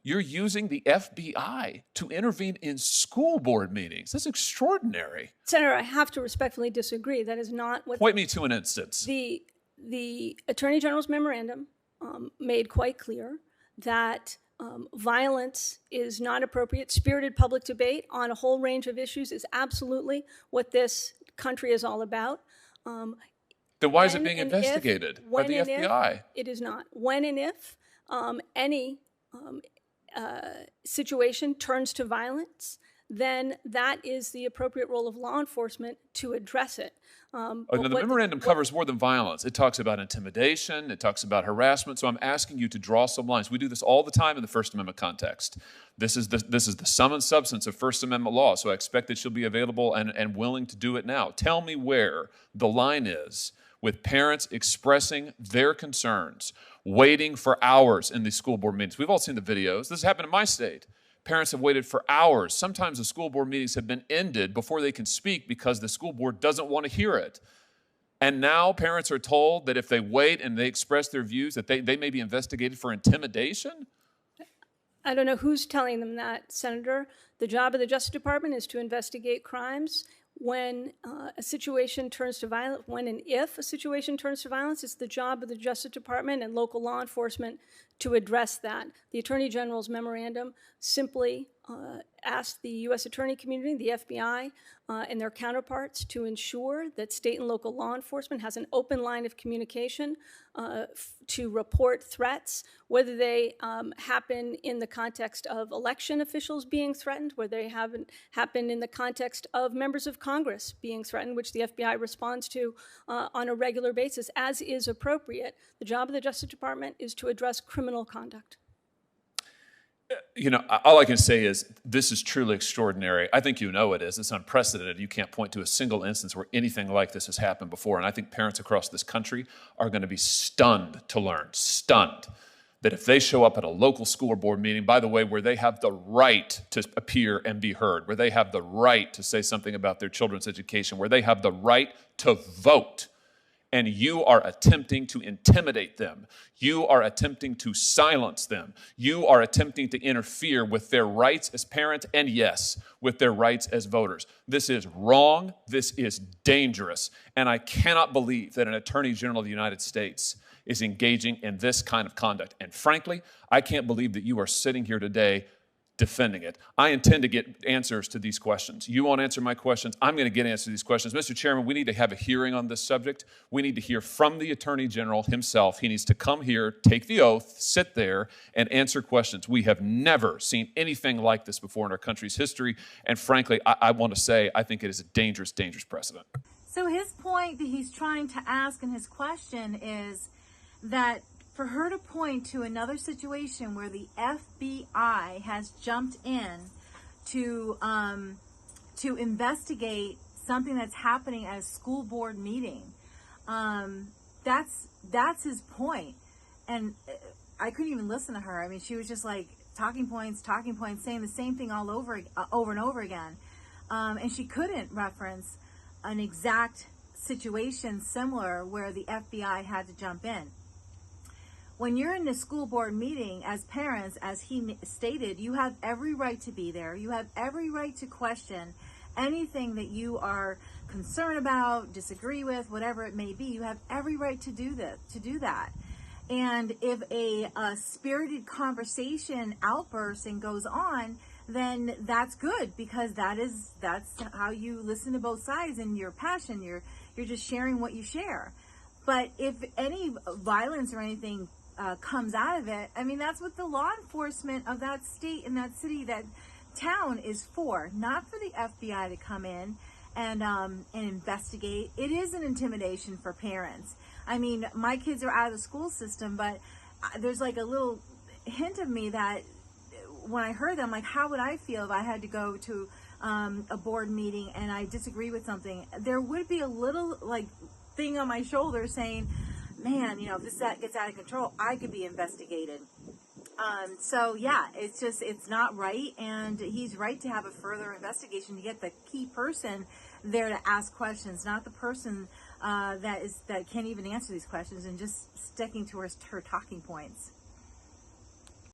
You're using the FBI to intervene in school board meetings. That's extraordinary. Senator, I have to respectfully disagree. That is not what... Point me to an instance. The Attorney General's memorandum made quite clear that violence is not appropriate. Spirited public debate on a whole range of issues is absolutely what this country is all about. Then why is it being investigated by the FBI? It is not. When and if any situation turns to violence, then that is the appropriate role of law enforcement to address it. The memorandum covers more than violence. It talks about intimidation. It talks about harassment. So I'm asking you to draw some lines. We do this all the time in the First Amendment context. This is the sum and substance of First Amendment law, so I expect that you'll be available and willing to do it now. Tell me where the line is with parents expressing their concerns, waiting for hours in these school board meetings. We've all seen the videos. This happened in my state. Parents have waited for hours. Sometimes the school board meetings have been ended before they can speak because the school board doesn't want to hear it. And now parents are told that if they wait and they express their views, that they may be investigated for intimidation? I don't know who's telling them that, Senator. The job of the Justice Department is to investigate crimes. When a situation turns to violence, when and if a situation turns to violence, it's the job of the Justice Department and local law enforcement to address that. The Attorney General's memorandum simply asked the U.S. Attorney community, the FBI, and their counterparts to ensure that state and local law enforcement has an open line of communication to report threats, whether they happen in the context of election officials being threatened, whether they happen in the context of members of Congress being threatened, which the FBI responds to on a regular basis, as is appropriate. The job of the Justice Department is to address criminal conduct. You know, all I can say is this is truly extraordinary. I think you know it is. It's unprecedented. You can't point to a single instance where anything like this has happened before. And I think parents across this country are going to be stunned to learn, stunned, that if they show up at a local school board meeting, by the way, where they have the right to appear and be heard, where they have the right to say something about their children's education, where they have the right to vote, and you are attempting to intimidate them. You are attempting to silence them. You are attempting to interfere with their rights as parents and, yes, with their rights as voters. This is wrong. This is dangerous. And I cannot believe that an Attorney General of the United States is engaging in this kind of conduct. And frankly, I can't believe that you are sitting here today defending it. I intend to get answers to these questions. You won't answer my questions. I'm going to get answers to these questions. Mr. Chairman, we need to have a hearing on this subject. We need to hear from the Attorney General himself. He needs to come here, take the oath, sit there, and answer questions. We have never seen anything like this before in our country's history. And frankly, I want to say I think it is a dangerous, dangerous precedent. So his point that he's trying to ask in his question is that for her to point to another situation where the FBI has jumped in to investigate something that's happening at a school board meeting, that's his point. And I couldn't even listen to her. I mean, she was just like talking points, saying the same thing all over and over again. And she couldn't reference an exact situation similar where the FBI had to jump in. When you're in the school board meeting, as parents, as he stated, you have every right to be there. You have every right to question anything that you are concerned about, disagree with, whatever it may be. You have every right to do that. And if a spirited conversation outbursts and goes on, then that's good, because that's how you listen to both sides, and your passion. You're just sharing what you share. But if any violence or anything comes out of it, I mean, that's what the law enforcement of that state and that city, that town is for, not for the FBI to come in and investigate. It is an intimidation for parents. I mean, my kids are out of the school system, but there's like a little hint of me that when I heard them, like, how would I feel if I had to go to a board meeting and I disagree with something? There would be a little like thing on my shoulder saying, man, you know, if this gets out of control, I could be investigated. So yeah, it's not right, and he's right to have a further investigation to get the key person there to ask questions, not the person that can't even answer these questions and just sticking to her talking points.